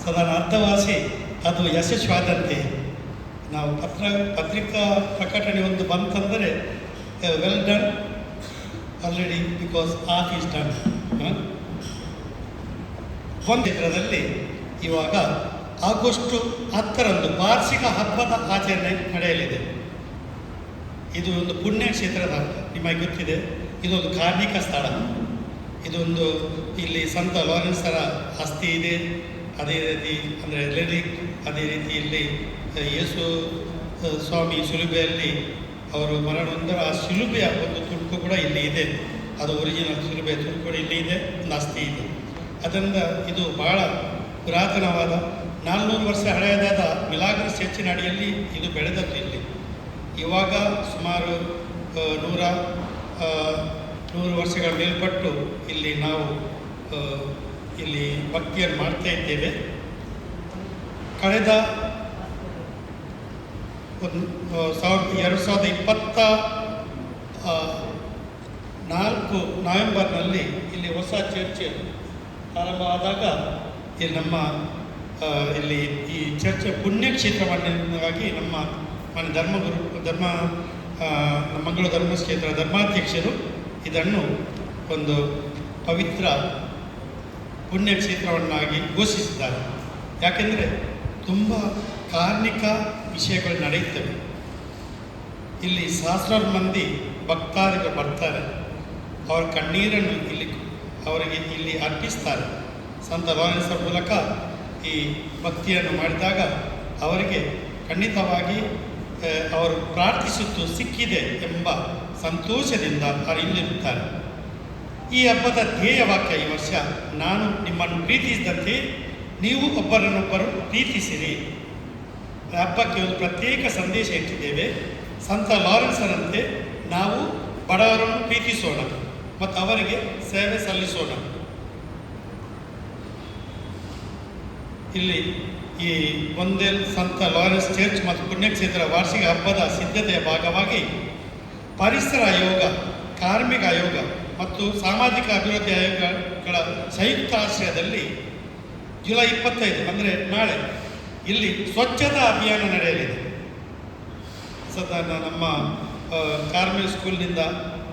ಸಾಧಾರಣ ಅರ್ಧವಾಸಿ ಅದು ಯಶಸ್ವಾದಂತೆ. ನಾವು ಪತ್ರಿಕಾ ಪ್ರಕಟಣೆ ಒಂದು ಬಂತಂದರೆ well done already because of is done. ಒಂದು ಚಿತ್ರದಲ್ಲಿ ಇವಾಗ ಆಗಸ್ಟ್ 10ರಂದು ವಾರ್ಷಿಕ ಹಬ್ಬದ ಆಚರಣೆ ನಡೆಯಲಿದೆ. ಇದು ಒಂದು ಪುಣ್ಯಕ್ಷೇತ್ರದ ನಿಮಗೆ ಗೊತ್ತಿದೆ, ಇದೊಂದು ಕಾರ್ಮಿಕ ಸ್ಥಳ. ಇದೊಂದು ಇಲ್ಲಿ ಸಂತ ಲಾರೆನ್ಸರ ಅಸ್ಥಿ ಇದೆ, ಅದೇ ರೀತಿ ಅಂದರೆ ಲೆರಿಕ್, ಅದೇ ರೀತಿ ಇಲ್ಲಿ ಯೇಸು ಸ್ವಾಮಿ ಶಿಲುಬೆಯಲ್ಲಿ ಅವರು ಮರಣ ಹೊಂದರ ಆ ಶಿಲುಬೆಯ ಒಂದು ತುಣುಕು ಕೂಡ ಇಲ್ಲಿ ಇದೆ. ಅದು ಒರಿಜಿನಲ್ ಶಿಲುಬೆಯ ತುಣುಕು ಕೂಡ ಇಲ್ಲಿ ಇದೆ, ಒಂದು ಅಸ್ಥಿ ಇದೆ. ಅದರಿಂದ ಇದು ಬಹಳ ಪುರಾತನವಾದ 400 ವರ್ಷ ಹಳೆಯದಾದ ಮಿಲಾಗ್ರಸ್ ಚರ್ಚಿನ ಅಡಿಯಲ್ಲಿ ಇದು ಬೆಳೆದದ್ದು. ಇಲ್ಲಿ ಇವಾಗ ಸುಮಾರು 100 ವರ್ಷಗಳ ಮೇಲ್ಪಟ್ಟು ಇಲ್ಲಿ ನಾವು ಇಲ್ಲಿ ಭಕ್ತಿಯನ್ನು ಮಾಡ್ತಾ ಇದ್ದೇವೆ. ಕಳೆದ 2024 ನವೆಂಬರ್ನಲ್ಲಿ ಇಲ್ಲಿ ಹೊಸ ಚರ್ಚ್ ಆರಂಭ ಆದಾಗ ಇಲ್ಲಿ ನಮ್ಮ ಇಲ್ಲಿ ಈ ಚರ್ಚ್ ಪುಣ್ಯಕ್ಷೇತ್ರವನ್ನಾಗಿ ನಮ್ಮ ಮಂಗಳೂರು ಧರ್ಮಕ್ಷೇತ್ರ ಧರ್ಮಾಧ್ಯಕ್ಷರು ಇದನ್ನು ಒಂದು ಪವಿತ್ರ ಪುಣ್ಯಕ್ಷೇತ್ರವನ್ನಾಗಿ ಘೋಷಿಸಿದ್ದಾರೆ. ಯಾಕೆಂದರೆ ತುಂಬ ಕಾರ್ಮಿಕ ವಿಷಯಗಳು ನಡೆಯುತ್ತವೆ. ಇಲ್ಲಿ ಸಹಸ್ರಾರು ಮಂದಿ ಭಕ್ತಾದಿಗಳು ಬರ್ತಾರೆ, ಅವರ ಕಣ್ಣೀರನ್ನು ಅವರಿಗೆ ಇಲ್ಲಿ ಅರ್ಪಿಸ್ತಾರೆ. ಸಂತ ಲಾರೆನ್ಸರ ಮೂಲಕ ಈ ಭಕ್ತಿಯನ್ನು ಮಾಡಿದಾಗ ಅವರಿಗೆ ಖಂಡಿತವಾಗಿ ಅವರು ಪ್ರಾರ್ಥಿಸುತ್ತು ಸಿಕ್ಕಿದೆ ಎಂಬ ಸಂತೋಷದಿಂದ ಅವರು ಇಲ್ಲಿರುತ್ತಾರೆ. ಈ ಹಬ್ಬದ ಧ್ಯೇಯ ವಾಕ್ಯ ಈ ವರ್ಷ, ನಾನು ನಿಮ್ಮನ್ನು ಪ್ರೀತಿಸಿದಂತೆ ನೀವು ಒಬ್ಬರನ್ನೊಬ್ಬರು ಪ್ರೀತಿಸಿರಿ. ಹಬ್ಬಕ್ಕೆ ಒಂದು ಪ್ರತ್ಯೇಕ ಸಂದೇಶ ಇಟ್ಟಿದ್ದೇವೆ. ಸಂತ ಲಾರೆನ್ಸರಂತೆ ನಾವು ಬಡವರನ್ನು ಪ್ರೀತಿಸೋಣ ಮತ್ತು ಅವರಿಗೆ ಸೇವೆ ಸಲ್ಲಿಸೋಣ. ಇಲ್ಲಿ ಈ ಒಂದೇ ಸಂತ ಲಾರೆನ್ಸ್ ಚರ್ಚ್ ಮತ್ತು ಪುಣ್ಯಕ್ಷೇತ್ರ ವಾರ್ಷಿಕ ಹಬ್ಬದ ಸಿದ್ಧತೆಯ ಭಾಗವಾಗಿ ಪರಿಸರ ಆಯೋಗ, ಕಾರ್ಮಿಕ ಆಯೋಗ ಮತ್ತು ಸಾಮಾಜಿಕ ಅಭಿವೃದ್ಧಿ ಆಯೋಗಗಳ ಸಂಯುಕ್ತ ಆಶ್ರಯದಲ್ಲಿ ಜುಲೈ 25 ಅಂದರೆ ನಾಳೆ ಇಲ್ಲಿ ಸ್ವಚ್ಛತಾ ಅಭಿಯಾನ ನಡೆಯಲಿದೆ. ಸಾಧಾರಣ ನಮ್ಮ ಕಾರ್ಮಿಕ ಸ್ಕೂಲ್ನಿಂದ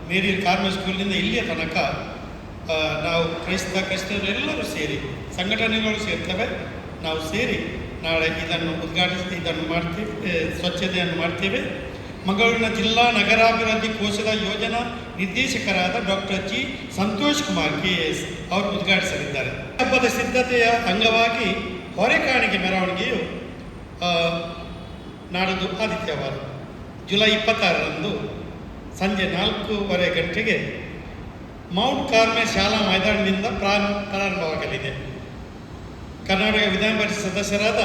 ಮೇರಿಯಲ್ ಕಾರ್ಮಿಕ ಸ್ಕೂಲ್ನಿಂದ ಇಲ್ಲಿಯ ತನಕ ನಾವು ಕ್ರೈಸ್ತರು ಎಲ್ಲರೂ ಸೇರಿ, ಸಂಘಟನೆಗಳು ಸೇರ್ತವೆ, ನಾವು ಸೇರಿ ನಾಳೆ ಇದನ್ನು ಇದನ್ನು ಮಾಡ್ತೀವಿ, ಸ್ವಚ್ಛತೆಯನ್ನು ಮಾಡ್ತೇವೆ. ಮಂಗಳೂರಿನ ಜಿಲ್ಲಾ ನಗರಾಭಿವೃದ್ಧಿ ಕೋಶದ ಯೋಜನಾ ನಿರ್ದೇಶಕರಾದ doctor G Santosh Kumar KS ಅವರು ಉದ್ಘಾಟಿಸಲಿದ್ದಾರೆ. ಹಬ್ಬದ ಸಿದ್ಧತೆಯ ಅಂಗವಾಗಿ ಹೊರೆಕಾಣಿಕೆ ಮೆರವಣಿಗೆಯು ನಾಡಿದ್ದು ಆದಿತ್ಯವಾರ ಜುಲೈ 26ರಂದು ಸಂಜೆ 4:30 ಗಂಟೆಗೆ ಮೌಂಟ್ ಕಾರ್ಮೆಲ್ ಶಾಲಾ ಮೈದಾನದಿಂದ ಪ್ರಾರಂಭವಾಗಲಿದೆ. ಕರ್ನಾಟಕ ವಿಧಾನ ಪರಿಷತ್ ಸದಸ್ಯರಾದ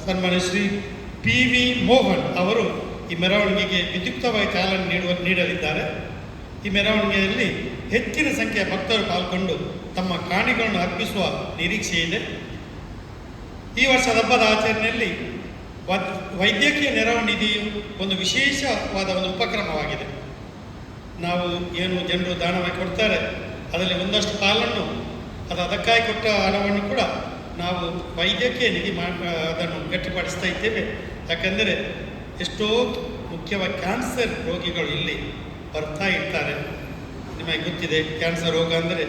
ಸನ್ಮಾನ್ಯ ಶ್ರೀ PV ಮೋಹನ್ ಅವರು ಈ ಮೆರವಣಿಗೆಗೆ ವಿದ್ಯುಕ್ತವಾಗಿ ಚಾಲನೆ ನೀಡಲಿದ್ದಾರೆ. ಈ ಮೆರವಣಿಗೆಯಲ್ಲಿ ಹೆಚ್ಚಿನ ಸಂಖ್ಯೆಯ ಭಕ್ತರು ಪಾಲ್ಗೊಂಡು ತಮ್ಮ ಕಾಣಿಕೆಗಳನ್ನು ಅರ್ಪಿಸುವ ನಿರೀಕ್ಷೆ ಇದೆ. ಈ ವರ್ಷದ ಹಬ್ಬದ ಆಚರಣೆಯಲ್ಲಿ ವೈದ್ಯಕೀಯ ನೆರವು ನಿಧಿಯು ಒಂದು ವಿಶೇಷವಾದ ಒಂದು ಉಪಕ್ರಮವಾಗಿದೆ. ನಾವು ಏನು ಜನರು ದಾನವಾಗಿ ಕೊಡ್ತಾರೆ ಅದರಲ್ಲಿ ಒಂದಷ್ಟು ಪಾಲನ್ನು ಅದಕ್ಕಾಗಿ ಕೊಟ್ಟ ಹಣವನ್ನು ಕೂಡ ನಾವು ವೈದ್ಯಕೀಯ ನಿಧಿ ಅದನ್ನು ಗಟ್ಟಿಪಡಿಸ್ತಾ ಇದ್ದೇವೆ. ಯಾಕೆಂದರೆ ಎಷ್ಟೋ ಮುಖ್ಯವಾಗಿ ಕ್ಯಾನ್ಸರ್ ರೋಗಿಗಳು ಇಲ್ಲಿ ಬರ್ತಾ ಇರ್ತಾರೆ. ನಿಮಗೆ ಗೊತ್ತಿದೆ, ಕ್ಯಾನ್ಸರ್ ರೋಗ ಅಂದರೆ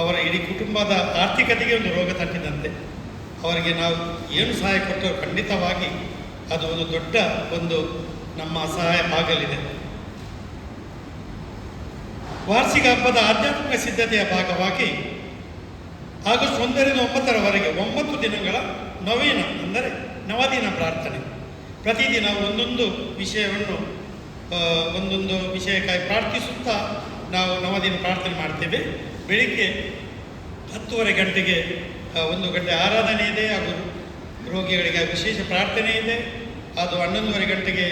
ಅವರ ಇಡೀ ಕುಟುಂಬದ ಆರ್ಥಿಕತೆಗೆ ಒಂದು ರೋಗ ತಟ್ಟಿದಂತೆ. ಅವರಿಗೆ ನಾವು ಏನು ಸಹಾಯ ಕೊಟ್ಟರೂ ಖಂಡಿತವಾಗಿ ಅದು ಒಂದು ದೊಡ್ಡ ನಮ್ಮ ಸಹಾಯ ಆಗಲಿದೆ. ವಾರ್ಷಿಕ ಹಬ್ಬದ ಆಧ್ಯಾತ್ಮಿಕ ಸಿದ್ಧತೆಯ ಭಾಗವಾಗಿ ಆಗಸ್ಟ್ 1ರಿಂದ 9ರವರೆಗೆ 9 ದಿನಗಳ ನವೀನ ಅಂದರೆ ನವದಿನ ಪ್ರಾರ್ಥನೆ. ಪ್ರತಿದಿನ ಒಂದೊಂದು ವಿಷಯಕ್ಕಾಗಿ ಪ್ರಾರ್ಥಿಸುತ್ತಾ ನಾವು ನವದಿನ ಪ್ರಾರ್ಥನೆ ಮಾಡ್ತೇವೆ. ಬೆಳಿಗ್ಗೆ 10:30 ಗಂಟೆಗೆ 1 ಗಂಟೆ ಆರಾಧನೆ ಇದೆ, ಹಾಗೂ ರೋಗಿಗಳಿಗೆ ವಿಶೇಷ ಪ್ರಾರ್ಥನೆ ಇದೆ. ಅದು 11:30 ಗಂಟೆಗೆ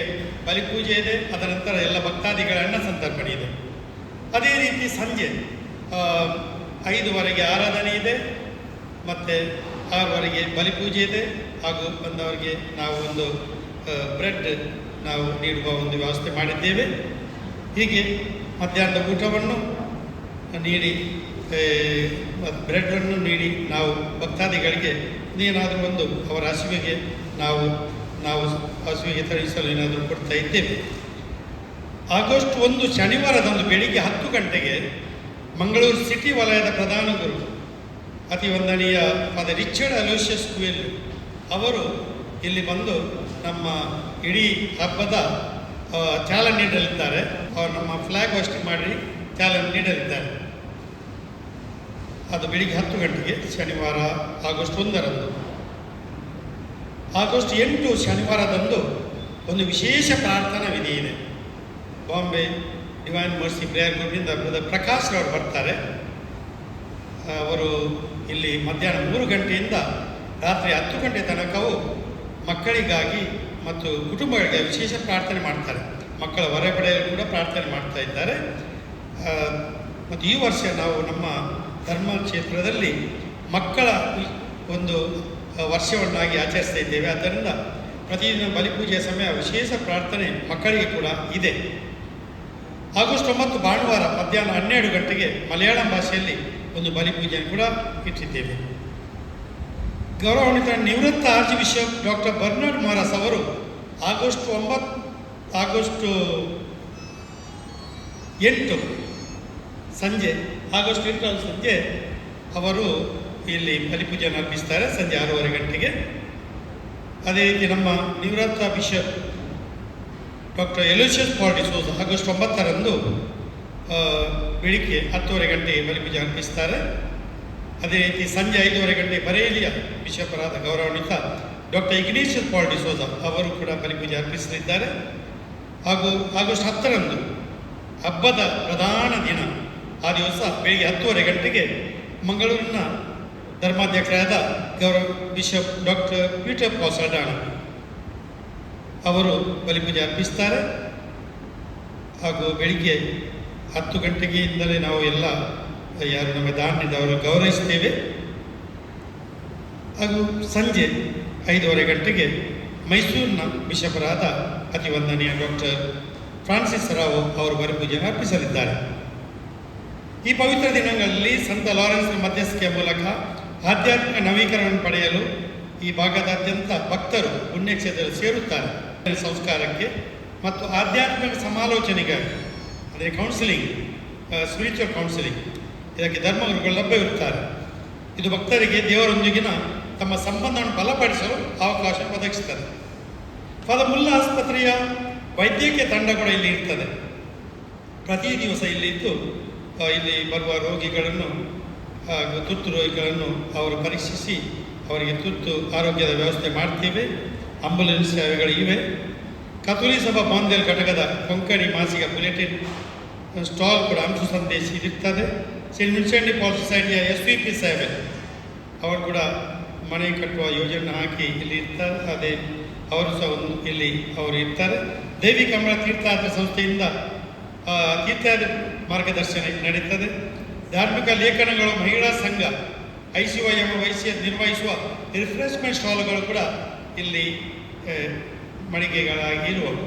ಬಲಿಪೂಜೆ ಇದೆ. ಅದರ ನಂತರ ಎಲ್ಲ ಭಕ್ತಾದಿಗಳ ಅನ್ನ ಸಂತರ್ಪಣೆ ಇದೆ. ಅದೇ ರೀತಿ ಸಂಜೆ 5:00 ಆರಾಧನೆ ಇದೆ, ಮತ್ತು 6:00 ಬಲಿಪೂಜೆ ಇದೆ, ಹಾಗೂ ಬಂದವರಿಗೆ ನಾವು ಒಂದು ಬ್ರೆಡ್ ನಾವು ನೀಡುವ ಒಂದು ವ್ಯವಸ್ಥೆ ಮಾಡಿದ್ದೇವೆ. ಹೀಗೆ ಮಧ್ಯಾಹ್ನದ ಊಟವನ್ನು ನೀಡಿ ಬ್ರೆಡ್ಡನ್ನು ನೀಡಿ ನಾವು ಭಕ್ತಾದಿಗಳಿಗೆ ಏನಾದರೂ ಒಂದು ಅವರ ಹಸಿವಿಗೆ ನಾವು ಹಸಿವಿಗೆ ತರಿಸಲು ಏನಾದರೂ ಕೊಡ್ತಾ ಇದ್ದೇವೆ. ಆಗಸ್ಟ್ 1 ಶನಿವಾರದಂದು ಬೆಳಿಗ್ಗೆ 10 ಗಂಟೆಗೆ ಮಂಗಳೂರು ಸಿಟಿ ವಲಯದ ಪ್ರಧಾನ ಗುರು ಅತಿ ವಂದನೀಯ ಫಾದರ್ ರಿಚರ್ಡ್ ಅಲೋಷಿಯಸ್ ಕುವೆಲ್ ಅವರು ಇಲ್ಲಿ ಬಂದು ನಮ್ಮ ಇಡೀ ಹಬ್ಬದ ಚಾಲನೆ ನೀಡಲಿದ್ದಾರೆ. ಅವರು ನಮ್ಮ ಫ್ಲ್ಯಾಗ್ ಹೋಸ್ಟಿಂಗ್ ಮಾಡಿ ಚಾಲನೆ ನೀಡಲಿದ್ದಾರೆ. ಅದು ಬೆಳಿಗ್ಗೆ 10 ಗಂಟೆಗೆ ಶನಿವಾರ ಆಗಸ್ಟ್ 1ರಂದು. ಆಗಸ್ಟ್ 8 ಶನಿವಾರದಂದು ಒಂದು ವಿಶೇಷ ಪ್ರಾರ್ಥನಾ ವಿಧಿ ಇದೆ. ಬಾಂಬೆ ಡಿವೈನ್ ಮರ್ಸಿ ಪ್ರೇಯರ್ ಗ್ರೂಪಿಂದ ಬ್ರದರ್ ಪ್ರಕಾಶ್ ಅವರು ಬರ್ತಾರೆ. ಅವರು ಇಲ್ಲಿ ಮಧ್ಯಾಹ್ನ 3 ಗಂಟೆಯಿಂದ ರಾತ್ರಿ 10 ಗಂಟೆ ತನಕವೂ ಮಕ್ಕಳಿಗಾಗಿ ಮತ್ತು ಕುಟುಂಬಗಳಿಗೆ ವಿಶೇಷ ಪ್ರಾರ್ಥನೆ ಮಾಡ್ತಾರೆ. ಮಕ್ಕಳ ಹೊರಗಡೆಯಲ್ಲೂ ಕೂಡ ಪ್ರಾರ್ಥನೆ ಮಾಡ್ತಾ ಇದ್ದಾರೆ. ಮತ್ತು ಈ ವರ್ಷ ನಾವು ನಮ್ಮ ಧರ್ಮ ಕ್ಷೇತ್ರದಲ್ಲಿ ಮಕ್ಕಳ ಒಂದು ವರ್ಷವನ್ನಾಗಿ ಆಚರಿಸ್ತಾ ಇದ್ದೇವೆ. ಆದ್ದರಿಂದ ಪ್ರತಿದಿನ ಬಲಿಪೂಜೆಯ ಸಮಯ ವಿಶೇಷ ಪ್ರಾರ್ಥನೆ ಮಕ್ಕಳಿಗೆ ಕೂಡ ಇದೆ. ಆಗಸ್ಟ್ 9 ಭಾನುವಾರ ಮಧ್ಯಾಹ್ನ 12 ಗಂಟೆಗೆ ಮಲಯಾಳಂ ಭಾಷೆಯಲ್ಲಿ ಒಂದು ಬಲಿಪೂಜೆಯನ್ನು ಕೂಡ ಇಟ್ಟಿದ್ದೇವೆ. ಗೌರವಾನ್ವಿತ ನಿವೃತ್ತ ಆರ್ಚ್ ಬಿಷಪ್ ಡಾಕ್ಟರ್ ಬರ್ನಾರ್ಡ್ ಮಾರಸ್ ಅವರು ಆಗಸ್ಟ್ 8 ಸಂಜೆ ಅವರು ಇಲ್ಲಿ ಬಲಿಪೂಜೆಯನ್ನು ಅರ್ಪಿಸ್ತಾರೆ ಸಂಜೆ 6:30 ಗಂಟೆಗೆ. ಅದೇ ರೀತಿ ನಮ್ಮ ನಿವೃತ್ತ bishop doctor Aloysius Paul D'Souza August 9ರಂದು ಬೆಳಿಗ್ಗೆ 10:30 ಗಂಟೆಗೆ ಬಲಿಪೂಜೆ ಅರ್ಪಿಸ್ತಾರೆ. ಅದೇ ರೀತಿ ಸಂಜೆ 5:30 ಗಂಟೆ ಬರೇಲಿಯ ಬಿಷಪರಾದ ಗೌರವಾನ್ವಿತ ಡಾಕ್ಟರ್ ಇಗ್ನೇಷಿಯಸ್ ಪಾಲ್ ಡಿಸೋಜ ಅವರು ಕೂಡ ಬಲಿಪೂಜೆ ಅರ್ಪಿಸಲಿದ್ದಾರೆ. ಹಾಗೂ ಆಗಸ್ಟ್ 10ರಂದು ಹಬ್ಬದ ಪ್ರಧಾನ ದಿನ ಆ ದಿವಸ ಬೆಳಿಗ್ಗೆ 10:30 ಗಂಟೆಗೆ ಮಂಗಳೂರಿನ ಧರ್ಮಾಧ್ಯಕ್ಷರಾದ ಗೌರವ ಬಿಷಪ್ ಡಾಕ್ಟರ್ ಪೀಟರ್ ಪಾಸಲ್ಡಾಣ ಅವರು ಬಲಿಪೂಜೆ ಅರ್ಪಿಸ್ತಾರೆ. ಹಾಗೂ ಬೆಳಿಗ್ಗೆ 10 ಗಂಟೆಯಿಂದಲೇ ನಾವು ಎಲ್ಲ ಯಾರು ನಮ್ಮ ದಾನಿದವರು ಗೌರವಿಸ್ತೇವೆ. ಹಾಗೂ ಸಂಜೆ 5:30 ಗಂಟೆಗೆ ಮೈಸೂರಿನ ಬಿಷಪರಾದ ಅತಿ ವಂದನೀಯ ಡಾಕ್ಟರ್ ಫ್ರಾನ್ಸಿಸ್ ರಾವ್ ಅವರು ಬಲಿಪೂಜೆಯನ್ನು ಅರ್ಪಿಸಲಿದ್ದಾರೆ. ಈ ಪವಿತ್ರ ದಿನಗಳಲ್ಲಿ ಸಂತ ಲಾರೆನ್ಸ್ ಮಧ್ಯಸ್ಥಿಕೆಯ ಮೂಲಕ ಆಧ್ಯಾತ್ಮಿಕ ನವೀಕರಣವನ್ನು ಪಡೆಯಲು ಈ ಭಾಗದಾದ್ಯಂತ ಭಕ್ತರು ಪುಣ್ಯಕ್ಷೇತ್ರದಲ್ಲಿ ಸೇರುತ್ತಾರೆ. ಸಂಸ್ಕಾರಕ್ಕೆ ಮತ್ತು ಆಧ್ಯಾತ್ಮಿಕ ಸಮಾಲೋಚನೆಗಾಗಿ ಅಂದರೆ ಕೌನ್ಸಿಲಿಂಗ್, ಸ್ಪಿರಿಚುವಲ್ ಕೌನ್ಸಿಲಿಂಗ್, ಇದಕ್ಕೆ ಧರ್ಮಗುರುಗಳು ಲಭ್ಯವಿರುತ್ತಾರೆ. ಇದು ಭಕ್ತರಿಗೆ ದೇವರೊಂದಿಗಿನ ತಮ್ಮ ಸಂಬಂಧವನ್ನು ಬಲಪಡಿಸಲು ಅವಕಾಶ ಒದಗಿಸುತ್ತದೆ. ಫಾದರ್ ಮುಲ್ಲಾ ಆಸ್ಪತ್ರೆಯ ವೈದ್ಯಕೀಯ ತಂಡ ಕೂಡ ಇಲ್ಲಿ ಇರ್ತದೆ. ಪ್ರತಿ ದಿವಸ ಇಲ್ಲಿದ್ದು ಇಲ್ಲಿ ಬರುವ ರೋಗಿಗಳನ್ನು ಹಾಗೂ ತುರ್ತು ರೋಗಿಗಳನ್ನು ಅವರು ಪರೀಕ್ಷಿಸಿ ಅವರಿಗೆ ತುರ್ತು ಆರೋಗ್ಯದ ವ್ಯವಸ್ಥೆ ಮಾಡ್ತೇವೆ. ಆಂಬುಲೆನ್ಸ್ ಸೇವೆಗಳು ಇವೆ. ಕಥೋಲಿಕ ಸಭಾ ಬಾಂಧವ್ಯ ಘಟಕದ ಕೊಂಕಣಿ ಮಾಸಿಕ ಬುಲೆಟಿನ್ ಸ್ಟಾಲ್ ಕೂಡ ಅಂಶು ಸಂದೇಶ ಇರುತ್ತದೆ. ಸೇಂಟ್ ವಿನ್ಸೆಂಟ್ ಡಿ ಪಾಲ್ ಸೊಸೈಟಿಯ SVP ಸೇವೆ ಅವರು ಕೂಡ ಮನೆ ಕಟ್ಟುವ ಯೋಜನೆ ಹಾಕಿ ಇಲ್ಲಿ ಇರ್ತಾರೆ. ಅದೇ ಅವರು ಸಹ ಇಲ್ಲಿ ಅವರು ಇರ್ತಾರೆ. ದೇವಿ ಕಮಲ ತೀರ್ಥಯಾತ್ರೆ ಸಂಸ್ಥೆಯಿಂದ ತೀರ್ಥಯಾತ್ರೆ ಮಾರ್ಗದರ್ಶನ ನಡೀತದೆ. ಧಾರ್ಮಿಕ ಲೇಖನಗಳು ಮಹಿಳಾ ಸಂಘ ICYM ನಿರ್ವಹಿಸುವ ರಿಫ್ರೆಶ್ಮೆಂಟ್ ಸ್ಟಾಲ್ಗಳು ಕೂಡ ಇಲ್ಲಿ ಮಳಿಗೆಗಳಾಗಿ ಇರುವವು.